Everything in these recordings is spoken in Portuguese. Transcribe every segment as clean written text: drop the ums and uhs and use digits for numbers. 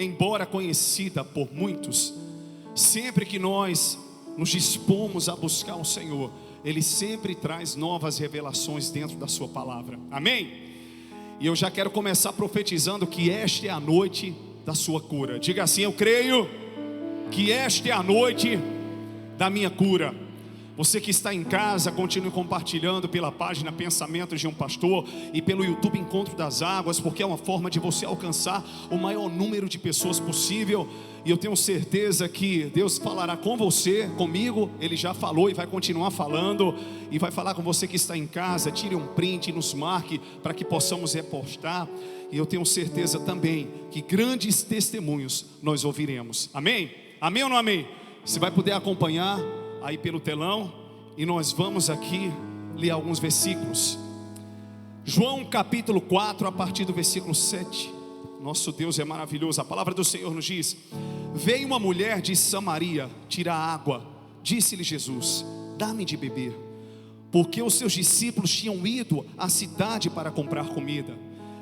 embora conhecida por muitos, sempre que nós nos dispomos a buscar o Senhor, Ele sempre traz novas revelações dentro da sua palavra, amém? E eu já quero começar profetizando que esta é a noite da sua cura. Diga assim: eu creio que esta é a noite da minha cura. Você que está em casa, continue compartilhando pela página Pensamentos de um Pastor e pelo YouTube Encontro das Águas, porque é uma forma de você alcançar o maior número de pessoas possível. E eu tenho certeza que Deus falará com você, comigo. Ele já falou e vai continuar falando, e vai falar com você que está em casa. Tire um print e nos marque para que possamos repostar. E eu tenho certeza também que grandes testemunhos nós ouviremos. Amém? Amém ou não amém? Você vai poder acompanhar aí pelo telão, e nós vamos aqui ler alguns versículos. João capítulo 4, a partir do versículo 7. Nosso Deus é maravilhoso. A palavra do Senhor nos diz: veio uma mulher de Samaria tirar água. Disse-lhe Jesus: dá-me de beber, porque os seus discípulos tinham ido à cidade para comprar comida.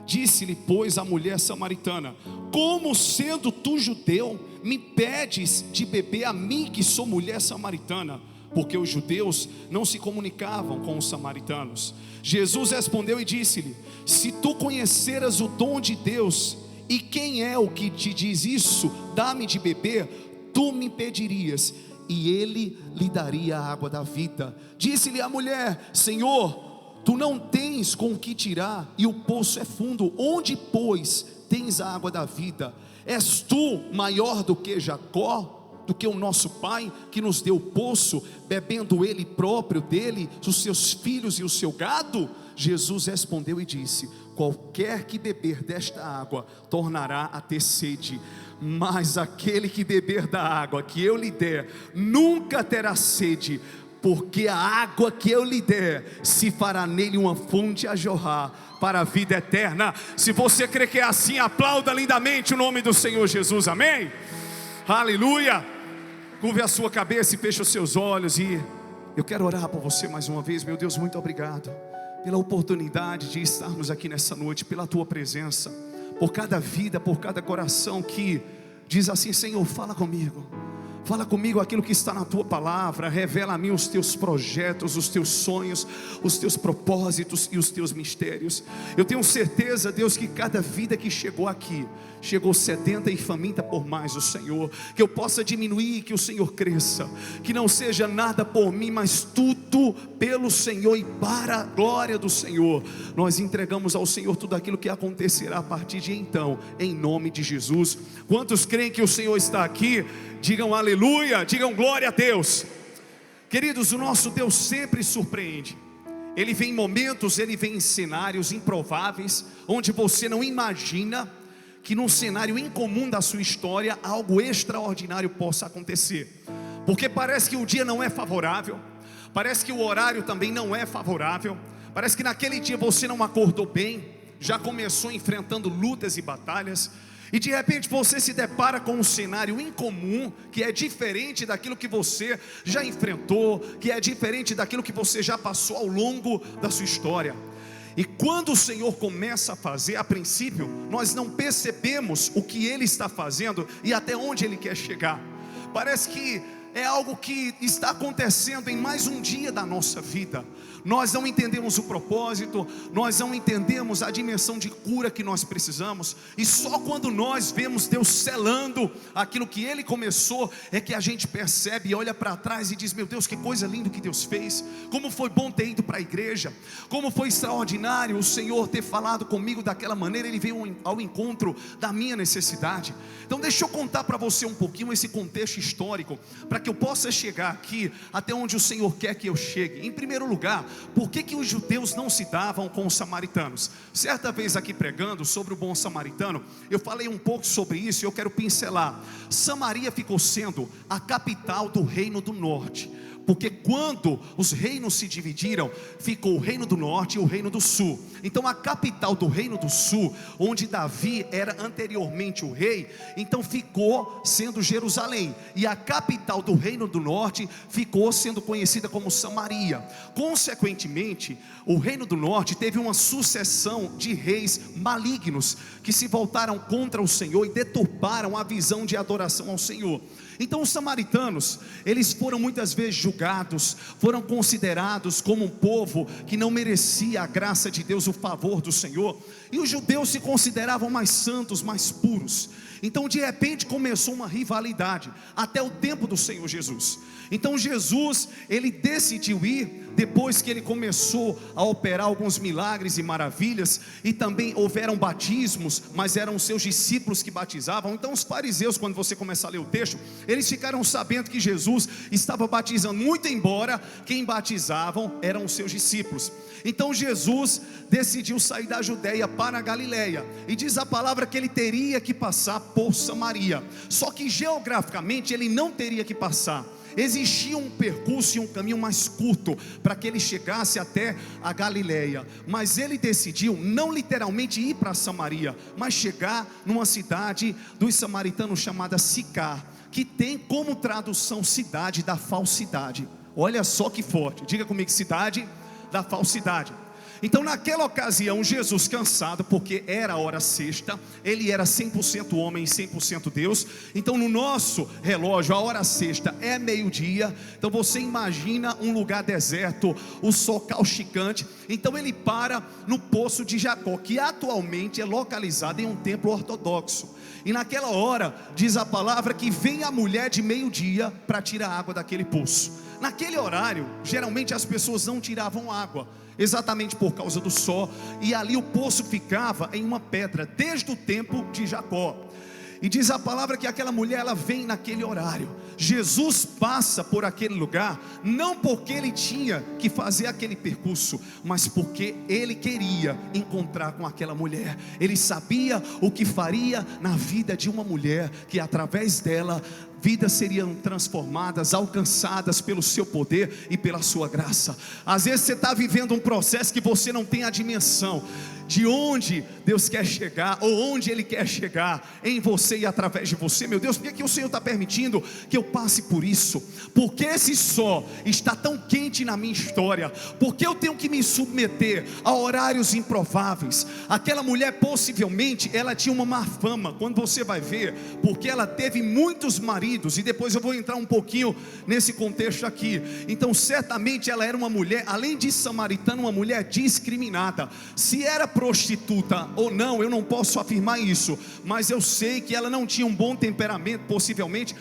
Disse-lhe, pois, a mulher samaritana: como sendo tu judeu, me pedes de beber a mim, que sou mulher samaritana? Porque os judeus não se comunicavam com os samaritanos. Jesus respondeu e disse-lhe: se tu conheceras o dom de Deus, e quem é o que te diz isso, dá-me de beber, tu me pedirias, e ele lhe daria a água da vida. Disse-lhe a mulher: Senhor, tu não tens com o que tirar, e o poço é fundo. Onde, pois, tens a água da vida? És tu maior do que Jacó, do que o nosso pai, que nos deu o poço, bebendo ele próprio dele, os seus filhos e o seu gado? Jesus respondeu e disse: qualquer que beber desta água tornará a ter sede, mas aquele que beber da água que eu lhe der nunca terá sede, porque a água que eu lhe der se fará nele uma fonte a jorrar para a vida eterna. Se você crê que é assim, aplauda lindamente o nome do Senhor Jesus, amém? Aleluia. Curve a sua cabeça e feche os seus olhos, e eu quero orar por você mais uma vez. Meu Deus, muito obrigado pela oportunidade de estarmos aqui nessa noite, pela tua presença, por cada vida, por cada coração que diz assim: Senhor, fala comigo. Fala comigo aquilo que está na tua palavra. Revela a mim os teus projetos, os teus sonhos, os teus propósitos e os teus mistérios. Eu tenho certeza, Deus, que cada vida que chegou aqui chegou sedenta e faminta por mais o Senhor. Que eu possa diminuir e que o Senhor cresça. Que não seja nada por mim, mas tudo pelo Senhor e para a glória do Senhor. Nós entregamos ao Senhor tudo aquilo que acontecerá a partir de então, em nome de Jesus. Quantos creem que o Senhor está aqui? Digam aleluia, digam glória a Deus. Queridos, o nosso Deus sempre surpreende. Ele vem em momentos, ele vem em cenários improváveis, onde você não imagina que num cenário incomum da sua história algo extraordinário possa acontecer. Porque parece que o dia não é favorável, parece que o horário também não é favorável, parece que naquele dia você não acordou bem, já começou enfrentando lutas e batalhas, e de repente você se depara com um cenário incomum, que é diferente daquilo que você já enfrentou, que é diferente daquilo que você já passou ao longo da sua história. E quando o Senhor começa a fazer, a princípio nós não percebemos o que Ele está fazendo e até onde Ele quer chegar. Parece que é algo que está acontecendo em mais um dia da nossa vida. Nós não entendemos o propósito, nós não entendemos a dimensão de cura que nós precisamos, e só quando nós vemos Deus selando aquilo que Ele começou, é que a gente percebe e olha para trás e diz: meu Deus, que coisa linda que Deus fez, como foi bom ter ido para a igreja, como foi extraordinário o Senhor ter falado comigo daquela maneira, Ele veio ao encontro da minha necessidade. Então deixa eu contar para você um pouquinho esse contexto histórico, para que eu possa chegar aqui até onde o Senhor quer que eu chegue. Em primeiro lugar, por que os judeus não se davam com os samaritanos? Certa vez aqui pregando sobre o bom samaritano, eu falei um pouco sobre isso e eu quero pincelar. Samaria ficou sendo a capital do reino do norte. porque quando os reinos se dividiram, ficou o reino do norte e o reino do sul. Então a capital do reino do sul, onde Davi era anteriormente o rei, então ficou sendo Jerusalém, e a capital do reino do norte ficou sendo conhecida como Samaria. Consequentemente, o reino do norte teve uma sucessão de reis malignos, que se voltaram contra o Senhor e deturparam a visão de adoração ao Senhor. Então os samaritanos, eles foram muitas vezes julgados, foram considerados como um povo que não merecia a graça de Deus, o favor do Senhor, e os judeus se consideravam mais santos, mais puros. Então de repente começou uma rivalidade, até o tempo do Senhor Jesus. Então Jesus, ele decidiu ir, depois que ele começou a operar alguns milagres e maravilhas, e também houveram batismos, mas eram os seus discípulos que batizavam. Então os fariseus, quando você começar a ler o texto, eles ficaram sabendo que Jesus estava batizando, muito embora quem batizavam eram os seus discípulos. Então Jesus decidiu sair da Judéia para a Galileia, e diz a palavra que ele teria que passar por Samaria, só que geograficamente ele não teria que passar. Existia um percurso e um caminho mais curto para que ele chegasse até a Galileia, mas ele decidiu não literalmente ir para Samaria, mas chegar numa cidade dos samaritanos chamada Sicar, que tem como tradução cidade da falsidade. Olha só que forte, diga comigo, cidade da falsidade. Então naquela ocasião Jesus, cansado, porque era a hora sexta, ele era 100% homem e 100% Deus. Então no nosso relógio a hora sexta é meio-dia. Então você imagina um lugar deserto, o sol causticante. Então ele para no poço de Jacó, que atualmente é localizado em um templo ortodoxo. E naquela hora diz a palavra que vem a mulher de meio-dia para tirar água daquele poço. Naquele horário geralmente as pessoas não tiravam água, exatamente por causa do sol, e ali o poço ficava em uma pedra, desde o tempo de Jacó. E diz a palavra que aquela mulher, ela vem naquele horário. Jesus passa por aquele lugar, não porque ele tinha que fazer aquele percurso, mas porque ele queria encontrar com aquela mulher. Ele sabia o que faria na vida de uma mulher, que através dela vidas seriam transformadas, alcançadas pelo seu poder e pela sua graça. Às vezes você está vivendo um processo que você não tem a dimensão de onde Deus quer chegar, ou onde Ele quer chegar em você e através de você. Meu Deus, por que o Senhor está permitindo que eu passe por isso? Porque esse sol está tão quente na minha história? Porque eu tenho que me submeter a horários improváveis? Aquela mulher possivelmente, ela tinha uma má fama, quando você vai ver, porque ela teve muitos maridos, e depois eu vou entrar um pouquinho nesse contexto aqui. Então certamente ela era uma mulher, além de samaritana, uma mulher discriminada. Se era prostituta ou não, eu não posso afirmar isso, mas eu sei que ela não tinha um bom temperamento, possivelmente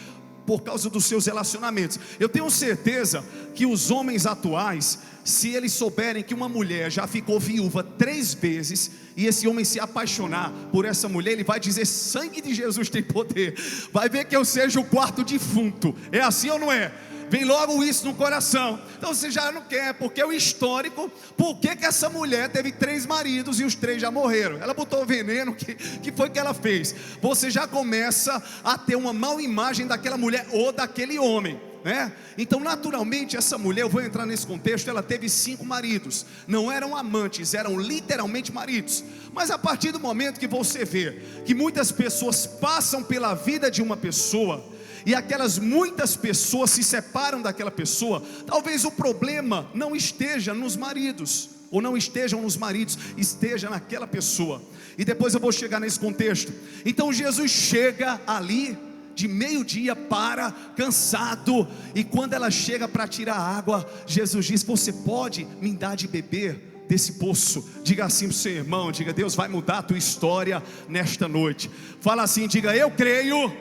por causa dos seus relacionamentos. Eu tenho certeza que os homens atuais, se eles souberem que uma mulher já ficou viúva 3 vezes, e esse homem se apaixonar por essa mulher, ele vai dizer: sangue de Jesus tem poder. Vai ver que eu seja o 4º defunto. É assim ou não é? Vem logo isso no coração. Então você já não quer, porque é o histórico. Por que essa mulher teve 3 maridos e os 3 já morreram? Ela botou veneno, que foi que ela fez? Você já começa a ter uma má imagem daquela mulher ou daquele homem, né? Então naturalmente essa mulher, eu vou entrar nesse contexto, ela teve 5 maridos. Não eram amantes, eram literalmente maridos. Mas a partir do momento que você vê que muitas pessoas passam pela vida de uma pessoa, e aquelas muitas pessoas se separam daquela pessoa, talvez o problema não esteja nos maridos, ou não estejam nos maridos, esteja naquela pessoa. E depois eu vou chegar nesse contexto. Então Jesus chega ali de meio-dia, para, cansado, e quando ela chega para tirar água, Jesus diz: você pode me dar de beber desse poço? Diga assim para o seu irmão, diga: Deus vai mudar a tua história nesta noite. Fala assim, diga: eu creio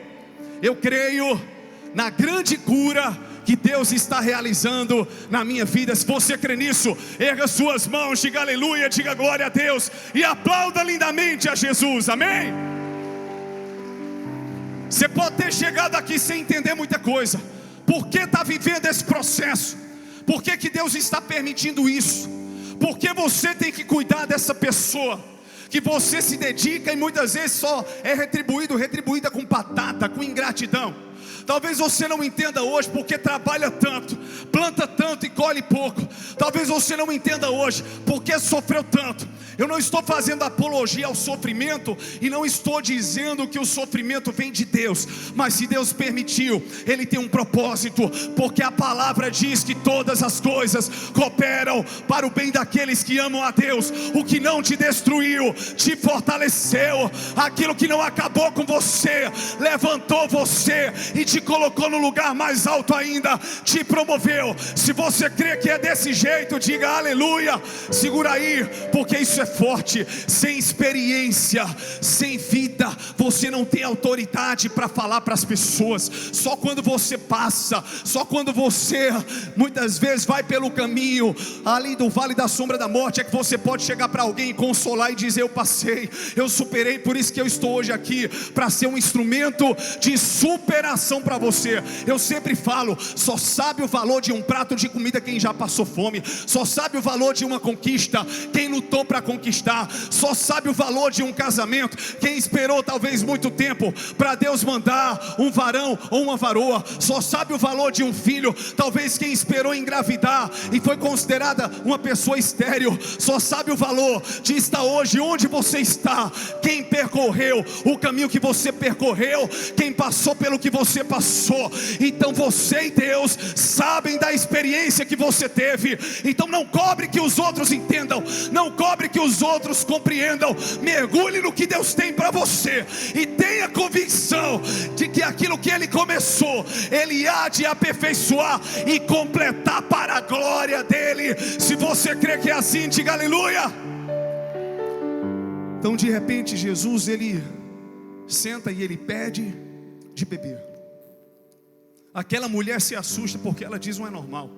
na grande cura que Deus está realizando na minha vida. Se você crê nisso, erga suas mãos, diga aleluia, diga glória a Deus, e aplauda lindamente a Jesus, amém? Você pode ter chegado aqui sem entender muita coisa. Por que está vivendo esse processo? Por que Deus está permitindo isso? Por que você tem que cuidar dessa pessoa que você se dedica e muitas vezes só é retribuída com batata, com ingratidão? Talvez você não entenda hoje porque trabalha tanto, planta tanto e colhe pouco. Talvez você não entenda hoje porque sofreu tanto. Eu não estou fazendo apologia ao sofrimento e não estou dizendo que o sofrimento vem de Deus, mas se Deus permitiu, Ele tem um propósito, porque a palavra diz que todas as coisas cooperam para o bem daqueles que amam a Deus. O que não te destruiu, te fortaleceu. Aquilo que não acabou com você, levantou você e te colocou no lugar mais alto ainda, te promoveu. Se você crê que é desse jeito, diga aleluia. Segura aí, porque isso é forte. Sem experiência, sem vida, você não tem autoridade para falar para as pessoas. Só quando você passa, só quando você muitas vezes vai pelo caminho ali do vale da sombra da morte, é que você pode chegar para alguém e consolar e dizer: eu passei, eu superei, por isso que eu estou hoje aqui, para ser um instrumento de superação para você. Eu sempre falo, só sabe o valor de um prato de comida quem já passou fome, só sabe o valor de uma conquista quem lutou para conquistar, só sabe o valor de um casamento quem esperou talvez muito tempo para Deus mandar um varão ou uma varoa, só sabe o valor de um filho talvez quem esperou engravidar e foi considerada uma pessoa estéril, só sabe o valor de estar hoje onde você está quem percorreu o caminho que você percorreu, quem passou pelo que você passou. Então você e Deus sabem da experiência que você teve. Então não cobre que os outros entendam, não cobre que os outros compreendam. Mergulhe no que Deus tem para você e tenha convicção de que aquilo que Ele começou, Ele há de aperfeiçoar e completar para a glória dEle. Se você crê que é assim, diga aleluia. Então de repente Jesus, Ele senta e Ele pede de beber. Aquela mulher se assusta porque ela diz: não é normal,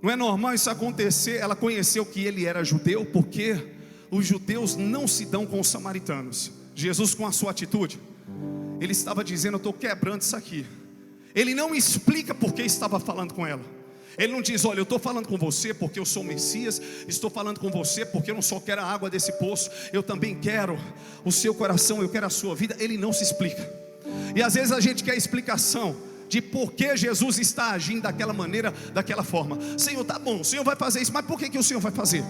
não é normal isso acontecer. Ela conheceu que Ele era judeu, porque os judeus não se dão com os samaritanos. Jesus, com a sua atitude, Ele estava dizendo: eu estou quebrando isso aqui. Ele não explica porque estava falando com ela. Ele não diz: olha, eu estou falando com você porque eu sou o Messias, estou falando com você porque eu não só quero a água desse poço, eu também quero o seu coração, eu quero a sua vida. Ele não se explica. E às vezes a gente quer explicação de por que Jesus está agindo daquela maneira, daquela forma. Senhor, tá bom, o Senhor vai fazer isso, mas por que o Senhor vai fazer?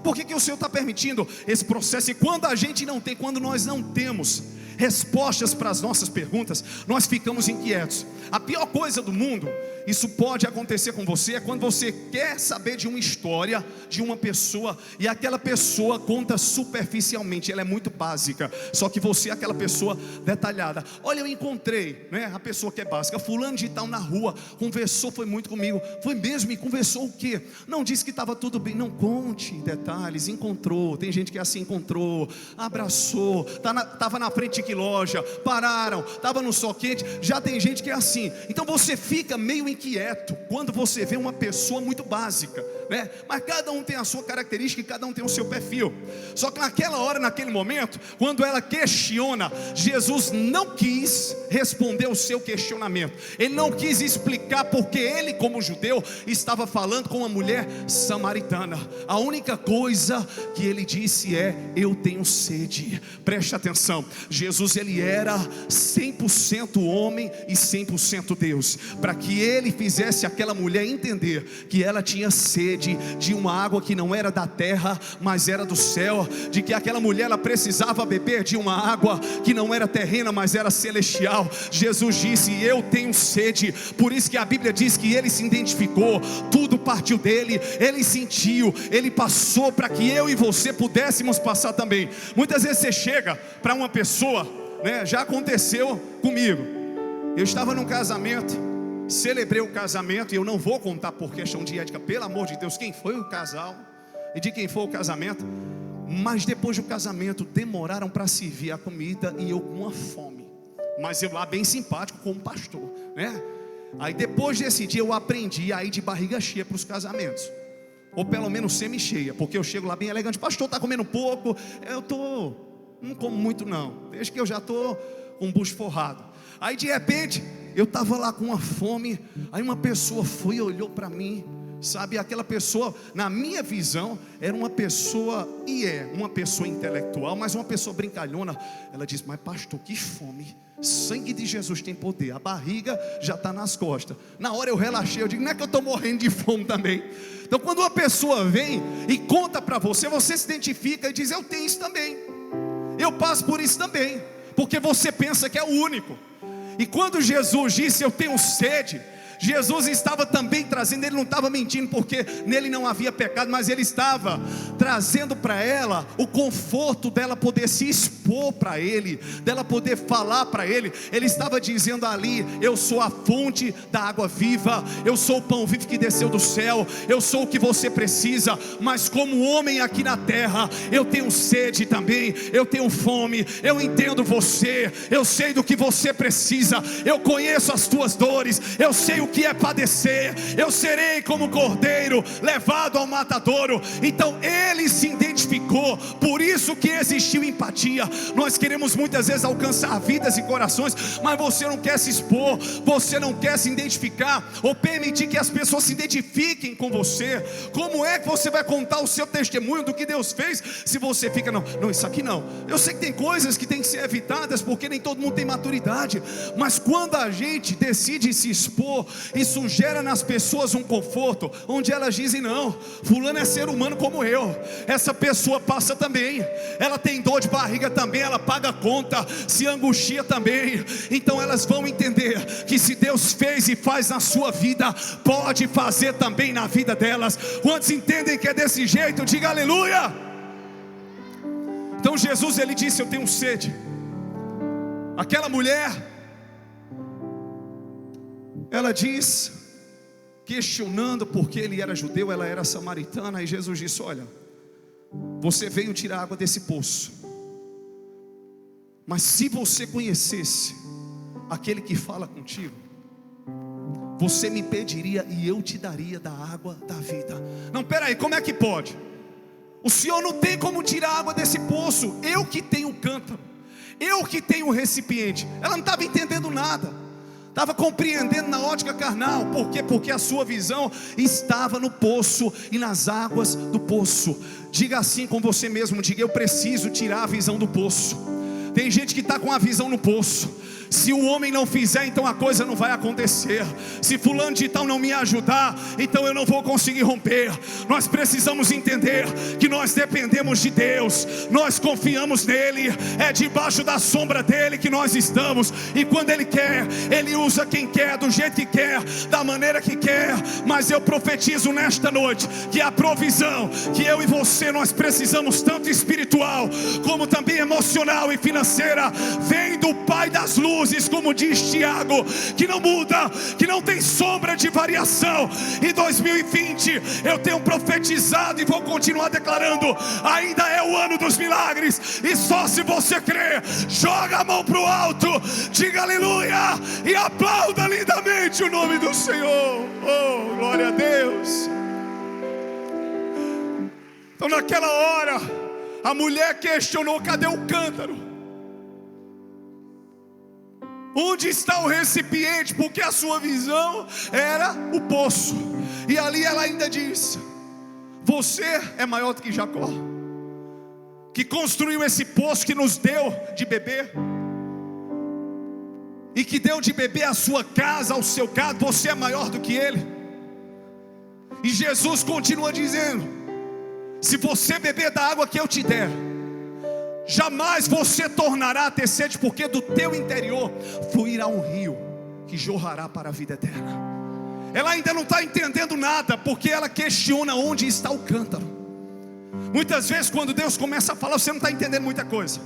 Por que o Senhor está permitindo esse processo? E quando a gente não tem, quando nós não temos respostas para as nossas perguntas, nós ficamos inquietos. A pior coisa do mundo, isso pode acontecer com você, é quando você quer saber de uma história de uma pessoa e aquela pessoa conta superficialmente, ela é muito básica, só que você é aquela pessoa detalhada. Olha, eu encontrei, né, a pessoa que é básica, fulano de tal na rua, conversou, foi muito comigo. Foi mesmo? E conversou o quê? Não, disse que estava tudo bem. Não conte detalhes. Encontrou, tem gente que é assim, encontrou, abraçou, estava na frente de que loja, pararam, estava no sol quente. Já tem gente que é assim. Então você fica meio inquieto quando você vê uma pessoa muito básica, né? Mas cada um tem a sua característica e cada um tem o seu perfil. Só que naquela hora, naquele momento, quando ela questiona, Jesus não quis responder o seu questionamento. Ele não quis explicar porque ele, como judeu, estava falando com uma mulher samaritana. A única coisa que ele disse é: eu tenho sede. Preste atenção, Jesus, ele era 100% homem e 100% Deus, para que ele fizesse aquela mulher entender que ela tinha sede de uma água que não era da terra, mas era do céu, de que aquela mulher, ela precisava beber de uma água que não era terrena, mas era celestial. Jesus disse: eu tenho sede. Por isso que a Bíblia diz que ele se identificou, tudo partiu dele, ele sentiu, ele passou para que eu e você pudéssemos passar também. Muitas vezes você chega para uma pessoa, né, já aconteceu comigo, eu estava num casamento, celebrei o casamento, e eu não vou contar por questão de ética, pelo amor de Deus, quem foi o casal e de quem foi o casamento. Mas depois do casamento demoraram para servir a comida e eu com uma fome, mas eu lá bem simpático como pastor, né? Aí depois desse dia eu aprendi a ir de barriga cheia para os casamentos, ou pelo menos semi-cheia, porque eu chego lá bem elegante: pastor, está comendo pouco? Não como muito não, desde que eu já estou com o bucho forrado. Aí de repente eu estava lá com uma fome, aí uma pessoa foi e olhou para mim, Sabe, aquela pessoa, na minha visão, era uma pessoa, e é uma pessoa intelectual, mas uma pessoa brincalhona. Ela disse: mas pastor, que fome, sangue de Jesus tem poder, a barriga já está nas costas. Na hora eu relaxei, eu digo: não é que eu estou morrendo de fome também. Então quando uma pessoa vem e conta para você, você se identifica e diz: eu tenho isso também, eu passo por isso também, porque você pensa que é o único. E quando Jesus disse: eu tenho sede, Jesus estava também trazendo, ele não estava mentindo, porque nele não havia pecado, mas ele estava trazendo para ela o conforto dela poder se expor para ele, dela poder falar para ele. Ele estava dizendo ali: eu sou a fonte da água viva, eu sou o pão vivo que desceu do céu, eu sou o que você precisa. Mas como homem aqui na terra, eu tenho sede também, eu tenho fome, eu entendo você, eu sei do que você precisa, eu conheço as tuas dores, eu sei o que é padecer, eu serei como cordeiro levado ao matadouro. Então ele se identificou, por isso que existiu empatia. Nós queremos muitas vezes alcançar vidas e corações, mas você não quer se expor, você não quer se identificar, ou permitir que as pessoas se identifiquem com você. Como é que você vai contar o seu testemunho do que Deus fez, se você fica: não, isso aqui não. Eu sei que tem coisas que tem que ser evitadas, porque nem todo mundo tem maturidade, mas quando a gente decide se expor, isso gera nas pessoas um conforto, onde elas dizem: não, fulano é ser humano como eu, essa pessoa passa também, ela tem dor de barriga também, ela paga conta, se angustia também. Então elas vão entender que se Deus fez e faz na sua vida, pode fazer também na vida delas. Quantos entendem que é desse jeito? Diga aleluia. Então Jesus, ele disse: eu tenho sede. Aquela mulher, ela diz, questionando porque ele era judeu, ela era samaritana. E Jesus disse: olha, você veio tirar água desse poço, mas se você conhecesse aquele que fala contigo, você me pediria e eu te daria da água da vida. Não, peraí, como é que pode? O Senhor não tem como tirar água desse poço, eu que tenho o cântaro, eu que tenho o recipiente. Ela não estava entendendo nada, estava compreendendo na ótica carnal. Por quê? Porque a sua visão estava no poço e nas águas do poço. Diga assim com você mesmo, diga: eu preciso tirar a visão do poço. Tem gente que está com a visão no poço. Se o homem não fizer, então a coisa não vai acontecer. Se fulano de tal não me ajudar, então eu não vou conseguir romper. Nós precisamos entender que nós dependemos de Deus, nós confiamos nele, é debaixo da sombra dele que nós estamos. E quando ele quer, ele usa quem quer, do jeito que quer, da maneira que quer. Mas eu profetizo nesta noite que a provisão que eu e você nós precisamos, tanto espiritual como também emocional e financeira, vem do Pai das luzes, como diz Tiago, que não muda, que não tem sombra de variação. Em 2020 eu tenho profetizado e vou continuar declarando: ainda é o ano dos milagres. E só se você crer, joga a mão para o alto, diga aleluia e aplauda lindamente o nome do Senhor. Oh, glória a Deus. Então naquela hora a mulher questionou: cadê o cântaro? Onde está o recipiente? Porque a sua visão era o poço. E ali ela ainda diz: você é maior do que Jacó, que construiu esse poço, que nos deu de beber, e que deu de beber a sua casa, ao seu gado. Você é maior do que ele. E Jesus continua dizendo: se você beber da água que eu te der, jamais você tornará a ter sede, porque do teu interior fluirá um rio que jorrará para a vida eterna. Ela ainda não está entendendo nada, porque ela questiona onde está o cântaro. Muitas vezes quando Deus começa a falar, você não está entendendo muita coisa,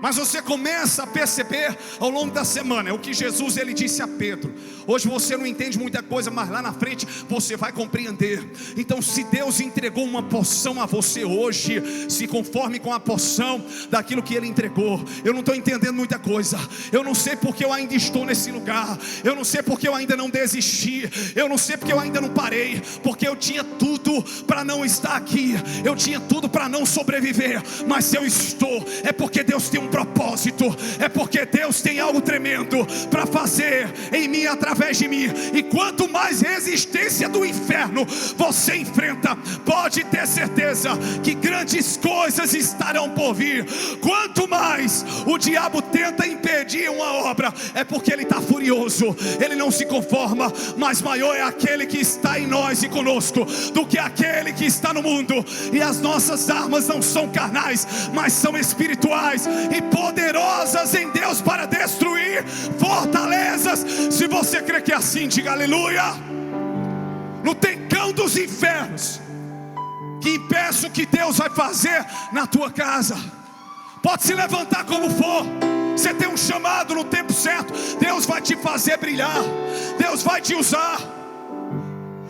mas você começa a perceber ao longo da semana. É o que Jesus ele disse a Pedro: hoje você não entende muita coisa, mas lá na frente você vai compreender. Então se Deus entregou uma porção a você hoje, se conforme com a porção daquilo que Ele entregou. Eu não estou entendendo muita coisa, eu não sei porque eu ainda estou nesse lugar, eu não sei porque eu ainda não desisti, eu não sei porque eu ainda não parei, porque eu tinha tudo para não estar aqui, eu tinha tudo para não sobreviver, mas se eu estou, é porque Deus tem um propósito, é porque Deus tem algo tremendo para fazer em mim, através de mim. E quanto mais resistência do inferno você enfrenta, pode ter certeza que grandes coisas estarão por vir. Quanto mais o diabo tenta impedir uma obra, é porque ele está furioso, ele não se conforma. Mas maior é aquele que está em nós e conosco do que aquele que está no mundo. E as nossas armas não são carnais, mas são espirituais e poderosas em Deus para destruir fortalezas. Se você crê que é assim, diga aleluia. Não tem cão dos infernos que impeça o que Deus vai fazer na tua casa. Pode se levantar como for, você tem um chamado no tempo certo, Deus vai te fazer brilhar, Deus vai te usar.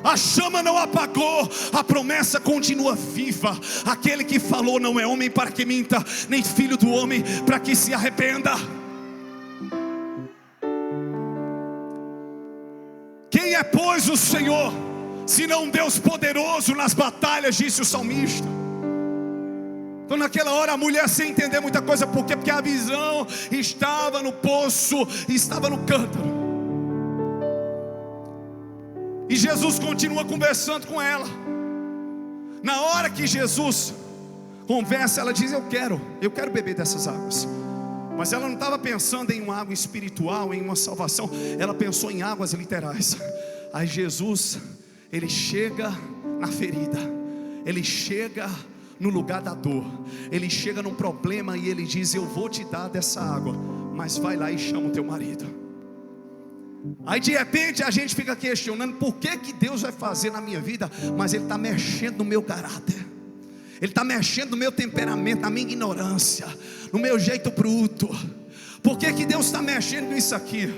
A chama não apagou, a promessa continua viva. Aquele que falou não é homem para que minta, nem filho do homem para que se arrependa. Quem é, pois, o Senhor, senão um Deus poderoso nas batalhas, disse o salmista. Então naquela hora a mulher sem entender muita coisa. Por quê? Porque a visão estava no poço, estava no cântaro. E Jesus continua conversando com ela. Na hora que Jesus conversa, ela diz: eu quero beber dessas águas. Mas ela não estava pensando em uma água espiritual, em uma salvação. Ela pensou em águas literais. Aí Jesus, ele chega na ferida, ele chega no lugar da dor, ele chega no problema e ele diz: eu vou te dar dessa água, mas vai lá e chama o teu marido. Aí de repente a gente fica questionando: por que Deus vai fazer na minha vida? Mas Ele está mexendo no meu caráter, Ele está mexendo no meu temperamento, na minha ignorância, no meu jeito bruto. Por que Deus está mexendo nisso aqui?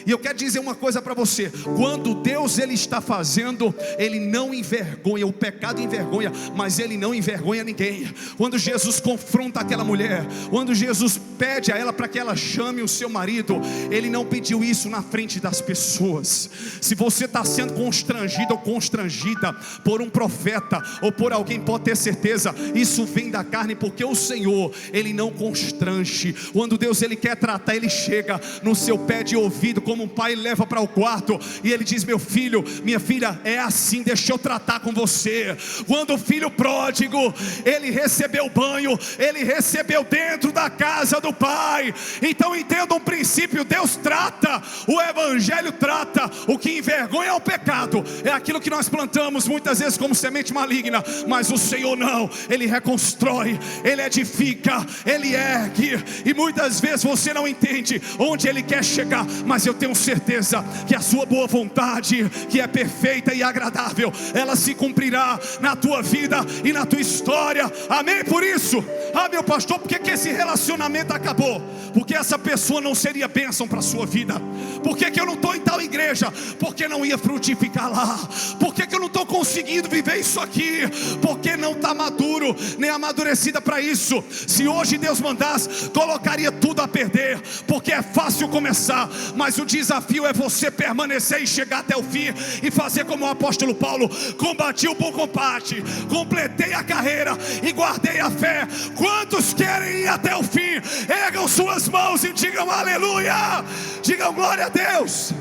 E eu quero dizer uma coisa para você: quando Deus ele está fazendo, Ele não envergonha. O pecado envergonha, mas Ele não envergonha ninguém. Quando Jesus confronta aquela mulher, quando Jesus pede a ela para que ela chame o seu marido, Ele não pediu isso na frente das pessoas. Se você está sendo constrangido ou constrangida por um profeta ou por alguém, pode ter certeza, isso vem da carne, porque o Senhor Ele não constrange. Quando Deus ele quer tratar, Ele chega no seu pé de ouvido, como um pai leva para o quarto, e ele diz: meu filho, minha filha, é assim, deixa eu tratar com você. Quando o filho pródigo, ele recebeu banho, ele recebeu dentro da casa do pai. Então entenda um princípio: Deus trata, o evangelho trata. O que envergonha é o pecado, é aquilo que nós plantamos muitas vezes como semente maligna. Mas o Senhor não, Ele reconstrói, Ele edifica, Ele ergue. E muitas vezes você não entende onde Ele quer chegar, mas eu tenho certeza que a sua boa vontade, que é perfeita e agradável, ela se cumprirá na tua vida e na tua história. Amém? Por isso, meu pastor, por que esse relacionamento acabou? Porque essa pessoa não seria bênção para a sua vida. Por que eu não estou em tal igreja? Porque não ia frutificar lá. Por que eu não estou conseguindo viver isso aqui? Porque não está maduro, nem amadurecida para isso. Se hoje Deus mandasse, colocaria tudo a perder, porque é fácil começar, mas o desafio é você permanecer e chegar até o fim, e fazer como o apóstolo Paulo: combati o bom combate, completei a carreira e guardei a fé. Quantos querem ir até o fim? Ergam suas mãos e digam aleluia, digam glória a Deus.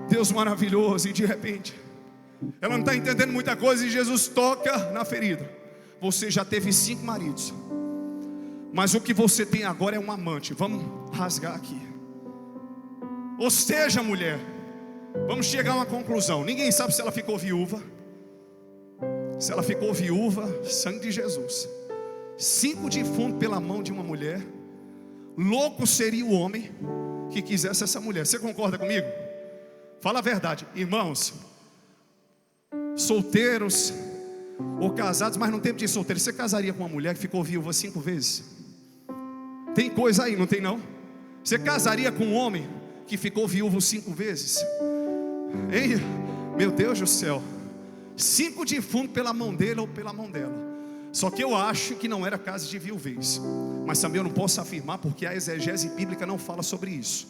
Deus maravilhoso. E de repente ela não está entendendo muita coisa, e Jesus toca na ferida. Você já teve 5 maridos, mas o que você tem agora é um amante. Vamos rasgar aqui. Ou seja, mulher, vamos chegar a uma conclusão. Ninguém sabe se ela ficou viúva. Se ela ficou viúva, sangue de Jesus. 5 defuntos pela mão de uma mulher. Louco seria o homem que quisesse essa mulher. Você concorda comigo? Fala a verdade, irmãos, solteiros ou casados, mas no tempo de solteiro, você casaria com uma mulher que ficou viúva 5 vezes? Tem coisa aí, não tem não? Você casaria com um homem que ficou viúvo 5 vezes? Hein? Meu Deus do céu. 5 defuntos pela mão dele ou pela mão dela. Só que eu acho que não era caso de viuvez, mas também eu não posso afirmar, porque a exegese bíblica não fala sobre isso.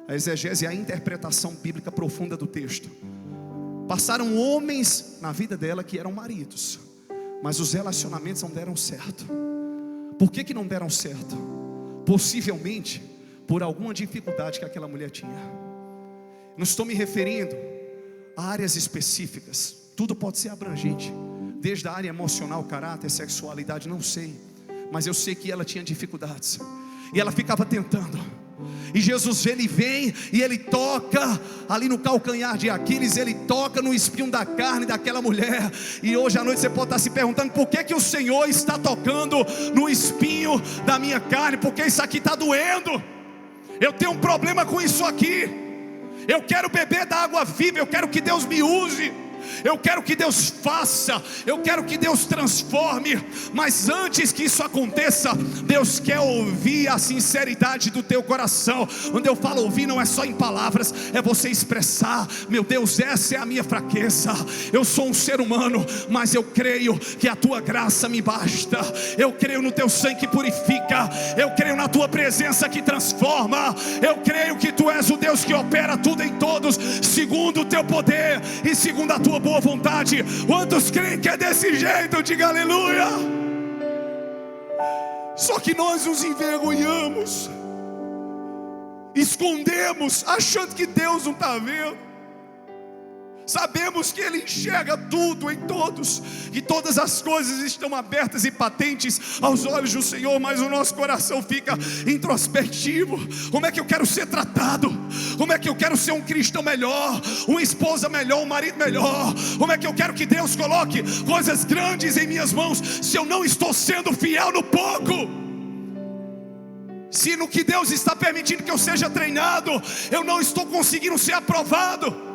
A exegese é a interpretação bíblica profunda do texto. Passaram homens na vida dela que eram maridos, mas os relacionamentos não deram certo. Por que não deram certo? Possivelmente por alguma dificuldade que aquela mulher tinha. Não estou me referindo a áreas específicas. Tudo pode ser abrangente, desde a área emocional, caráter, sexualidade, não sei. Mas eu sei que ela tinha dificuldades, e ela ficava tentando. E Jesus, ele vem e ele toca ali no calcanhar de Aquiles, ele toca no espinho da carne daquela mulher. E hoje à noite você pode estar se perguntando: por que o Senhor está tocando no espinho da minha carne? Porque isso aqui está doendo. Eu tenho um problema com isso aqui. Eu quero beber da água viva, eu quero que Deus me use, eu quero que Deus faça, eu quero que Deus transforme. Mas antes que isso aconteça, Deus quer ouvir a sinceridade do teu coração. Quando eu falo ouvir, não é só em palavras, é você expressar: meu Deus, essa é a minha fraqueza, eu sou um ser humano, mas eu creio que a tua graça me basta. Eu creio no teu sangue que purifica, eu creio na tua presença que transforma, eu creio que tu és o Deus que opera tudo em todos, segundo o teu poder e segundo a tua boa vontade. Quantos creem que é desse jeito? Diga aleluia. Só que nós nos envergonhamos, escondemos, achando que Deus não está vendo. Sabemos que Ele enxerga tudo em todos, que todas as coisas estão abertas e patentes aos olhos do Senhor, mas o nosso coração fica introspectivo. Como é que eu quero ser tratado? Como é que eu quero ser um cristão melhor, uma esposa melhor, um marido melhor? Como é que eu quero que Deus coloque coisas grandes em minhas mãos, se eu não estou sendo fiel no pouco? Se no que Deus está permitindo que eu seja treinado, eu não estou conseguindo ser aprovado.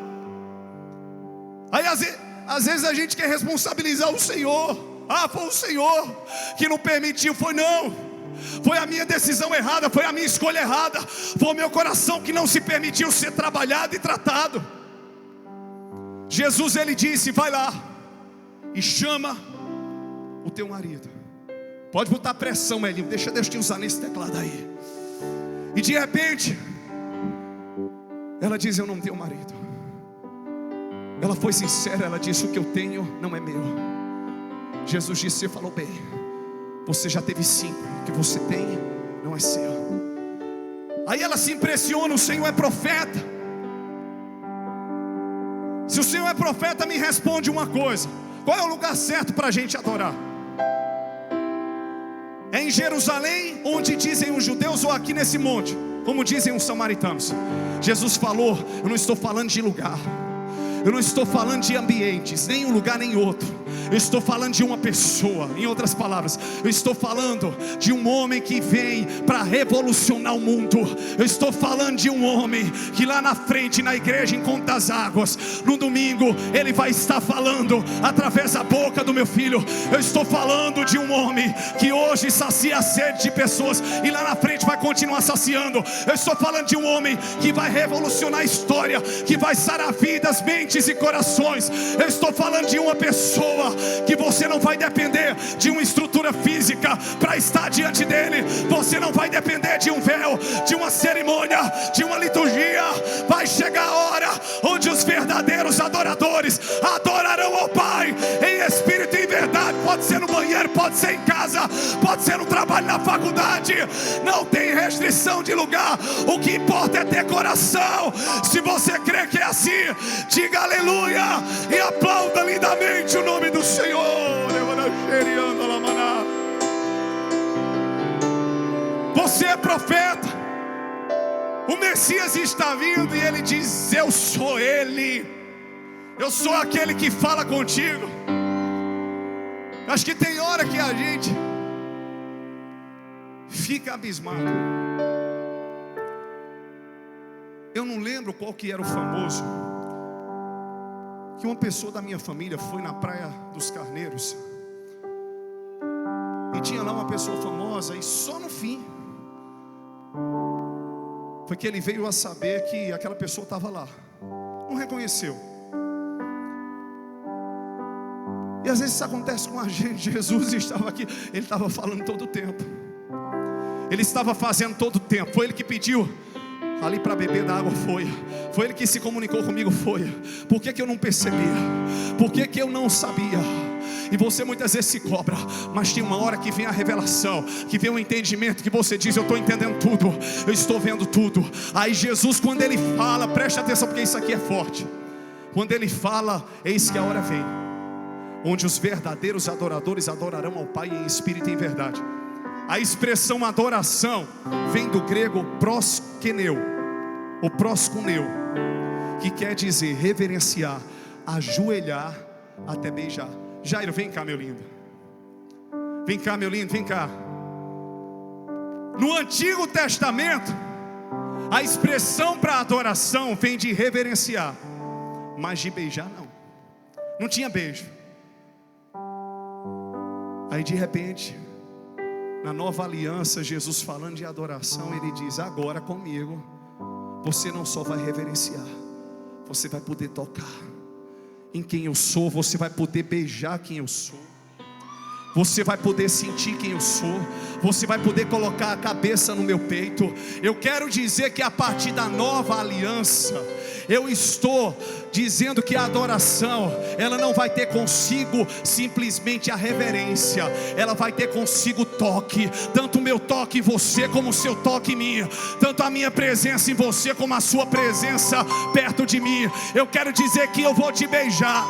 Aí às vezes a gente quer responsabilizar o Senhor. Ah, foi o Senhor que não permitiu. Foi a minha decisão errada, foi a minha escolha errada, foi o meu coração que não se permitiu ser trabalhado e tratado. Jesus, ele disse: vai lá e chama o teu marido. Pode botar pressão, Elinho, deixa Deus te usar nesse teclado aí. E de repente ela diz: eu não tenho marido. Ela foi sincera, ela disse: o que eu tenho não é meu. Jesus disse: você falou bem, você já teve 5, o que você tem não é seu. Aí ela se impressiona: o Senhor é profeta. Se o Senhor é profeta, me responde uma coisa: qual é o lugar certo para a gente adorar? É em Jerusalém, onde dizem os judeus, ou aqui nesse monte, como dizem os samaritanos? Jesus falou: eu não estou falando de lugar, eu não estou falando de ambientes, nem um lugar nem outro. Eu estou falando de uma pessoa. Em outras palavras, eu estou falando de um homem que vem para revolucionar o mundo. Eu estou falando de um homem que lá na frente, na igreja em Conta das Águas, no domingo, ele vai estar falando através da boca do meu filho. Eu estou falando de um homem que hoje sacia a sede de pessoas, e lá na frente vai continuar saciando. Eu estou falando de um homem que vai revolucionar a história, que vai sarar vidas, mentes e corações. Eu estou falando de uma pessoa que você não vai depender de uma estrutura física para estar diante dele. Você não vai depender de um véu, de uma cerimônia, de uma liturgia. Vai chegar a hora onde os verdadeiros adoradores adorarão ao Pai em espírito e em verdade. Pode ser no banheiro, pode ser em casa, pode ser no trabalho, na faculdade. Não tem restrição de lugar. O que importa é ter coração. Se você crê que é assim, diga aleluia e aplauda lindamente o nome do Senhor. Você é profeta. O Messias está vindo e ele diz: eu sou ele. Eu sou aquele que fala contigo. Acho que tem hora que a gente fica abismado. Eu não lembro qual que era o famoso, que uma pessoa da minha família foi na Praia dos Carneiros e tinha lá uma pessoa famosa, e só no fim foi que ele veio a saber que aquela pessoa estava lá. Não reconheceu. E às vezes isso acontece com a gente. Jesus estava aqui, ele estava falando todo o tempo, ele estava fazendo todo o tempo. Foi ele que pediu ali para beber da água, foi ele que se comunicou comigo, foi. Por que eu não percebia? Por que eu não sabia? e você muitas vezes se cobra, mas tem uma hora que vem a revelação, que vem o entendimento, que você diz: eu estou entendendo tudo, eu estou vendo tudo. Aí Jesus, quando Ele fala, preste atenção porque isso aqui é forte. Quando Ele fala: eis que a hora vem, onde os verdadeiros adoradores adorarão ao Pai em espírito e em verdade. A expressão adoração vem do grego proskeneu, ou proskuneu, que quer dizer reverenciar, ajoelhar, até beijar. Jairo, vem cá, meu lindo. Vem cá, meu lindo, vem cá. No Antigo Testamento, a expressão para adoração vem de reverenciar, mas de beijar não tinha beijo. Aí de repente, na nova aliança, Jesus falando de adoração, Ele diz: agora comigo, você não só vai reverenciar, você vai poder tocar em quem eu sou, você vai poder beijar quem eu sou, você vai poder sentir quem eu sou, você vai poder colocar a cabeça no meu peito. Eu quero dizer que a partir da nova aliança, eu estou dizendo que a adoração, ela não vai ter consigo simplesmente a reverência, ela vai ter consigo toque, tanto o meu toque em você como o seu toque em mim, tanto a minha presença em você como a sua presença perto de mim. Eu quero dizer que eu vou te beijar,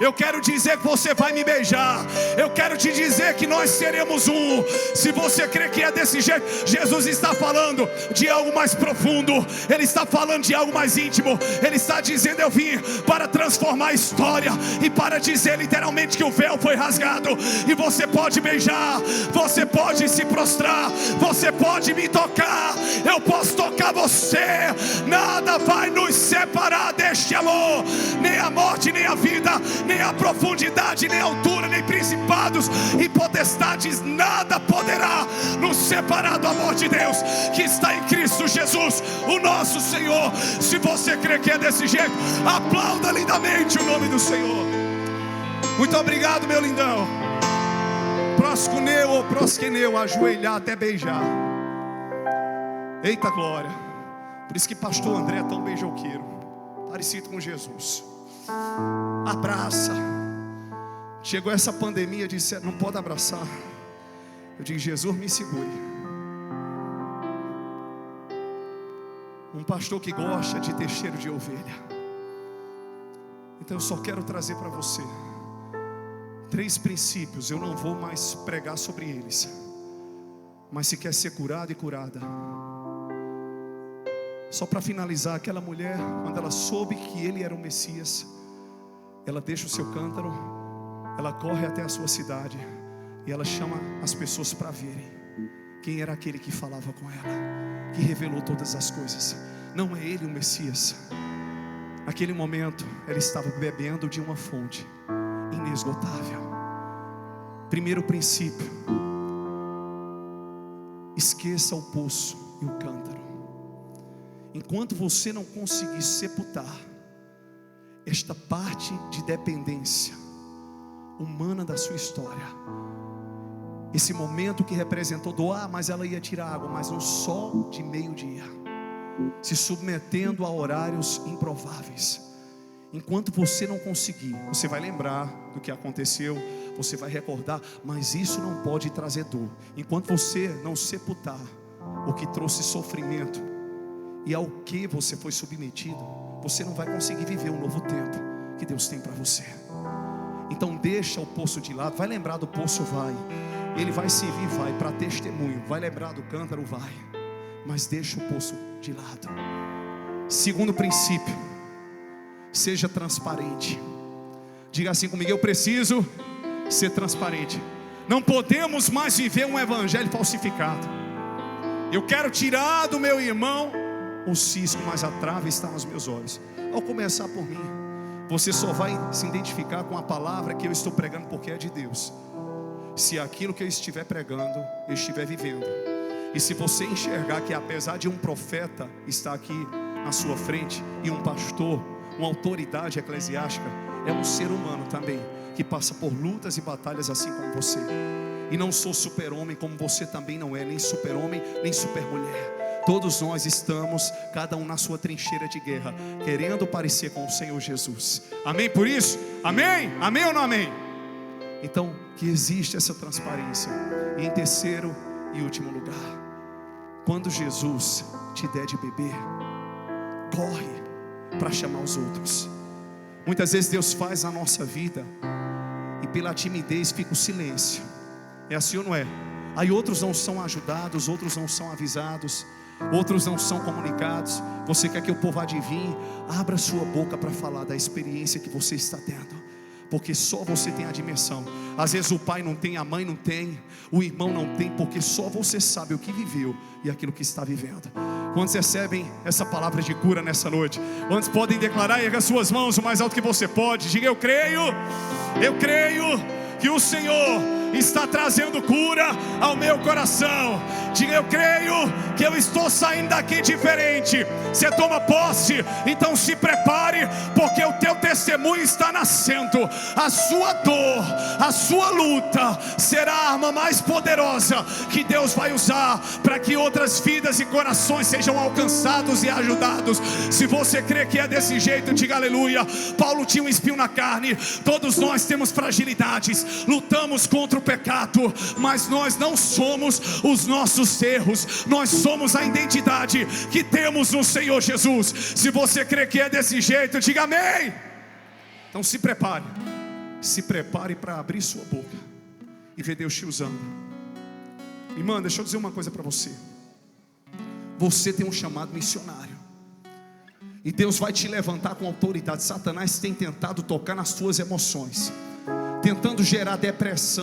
eu quero dizer que você vai me beijar, eu quero te dizer que nós seremos um. Se você crê que é desse jeito, Jesus está falando de algo mais profundo, Ele está falando de algo mais íntimo. Ele está dizendo: eu vim para transformar a história, e para dizer literalmente que o véu foi rasgado, e você pode beijar, você pode se prostrar, você pode me tocar, eu posso tocar você. Nada vai nos separar deste amor, nem a morte, nem a vida, nem a profundidade, nem a altura, nem principados e potestades, nada poderá nos separar do amor de Deus que está em Cristo Jesus, o nosso Senhor. Se você crê que é desse jeito, aplauda lindamente o nome do Senhor. Muito obrigado, meu lindão. Proskuneu ou proskeneu, ajoelhar até beijar. Eita glória. Por isso que pastor André é tão beijoqueiro, parecido com Jesus. Abraça. Chegou essa pandemia, disse: não pode abraçar. Eu digo: Jesus, me segure. Um pastor que gosta de ter cheiro de ovelha. Então eu só quero trazer para você 3 princípios. Eu não vou mais pregar sobre eles, mas se quer ser curado e curada. Só para finalizar, aquela mulher, quando ela soube que Ele era o Messias, ela deixa o seu cântaro, ela corre até a sua cidade, e ela chama as pessoas para verem quem era aquele que falava com ela, que revelou todas as coisas. Não é Ele o Messias. Naquele momento, ela estava bebendo de uma fonte inesgotável. Primeiro princípio: esqueça o poço e o cântaro. Enquanto você não conseguir sepultar esta parte de dependência humana da sua história, esse momento que representou doar, mas ela ia tirar água, mas um sol de meio-dia, se submetendo a horários improváveis. Enquanto você não conseguir, você vai lembrar do que aconteceu, você vai recordar, mas isso não pode trazer dor. Enquanto você não sepultar o que trouxe sofrimento e ao que você foi submetido, você não vai conseguir viver um novo tempo que Deus tem para você. Então deixa o poço de lado. Vai lembrar do poço, vai. Ele vai servir, vai, para testemunho. Vai lembrar do cântaro, vai. Mas deixa o poço de lado. Segundo princípio: seja transparente. Diga assim comigo: eu preciso ser transparente. Não podemos mais viver um evangelho falsificado. Eu quero tirar do meu irmão o cisco, mas a trave está nos meus olhos. Ao começar por mim, você só vai se identificar com a palavra que eu estou pregando, porque é de Deus, se aquilo que eu estiver pregando, eu estiver vivendo. E se você enxergar que apesar de um profeta estar aqui na sua frente, e um pastor, uma autoridade eclesiástica, é um ser humano também, que passa por lutas e batalhas assim como você. E não sou super-homem, como você também não é, nem super-homem, nem super-mulher. Todos nós estamos, cada um na sua trincheira de guerra, querendo parecer com o Senhor Jesus. Amém por isso? Amém? Amém ou não amém? Então, que existe essa transparência. E em terceiro e último lugar, quando Jesus te der de beber, corre para chamar os outros. Muitas vezes Deus faz a nossa vida e pela timidez fica o silêncio. É assim ou não é? Aí outros não são ajudados, outros não são avisados, outros não são comunicados. Você quer que o povo adivinhe? Abra sua boca para falar da experiência que você está tendo, porque só você tem a dimensão. Às vezes o pai não tem, a mãe não tem, o irmão não tem, porque só você sabe o que viveu e aquilo que está vivendo. Quantos recebem essa palavra de cura nessa noite? Quantos podem declarar? Erga as suas mãos o mais alto que você pode. Diga: eu creio que o Senhor está trazendo cura ao meu coração. Diga: eu creio que eu estou saindo daqui diferente. Você toma posse, então se prepare, porque o teu testemunho está nascendo. A sua dor, a sua luta será a arma mais poderosa que Deus vai usar para que outras vidas e corações sejam alcançados e ajudados. Se você crê que é desse jeito, diga aleluia. Paulo tinha um espinho na carne. Todos nós temos fragilidades, lutamos contra o pecado, mas nós não somos os nossos erros, nós somos a identidade que temos no Senhor Jesus. Se você crê que é desse jeito, diga amém. Então se prepare para abrir sua boca e ver Deus te usando. Irmã, deixa eu dizer uma coisa para você. Você tem um chamado missionário, e Deus vai te levantar com autoridade. Satanás tem tentado tocar nas suas emoções, tentando gerar depressão,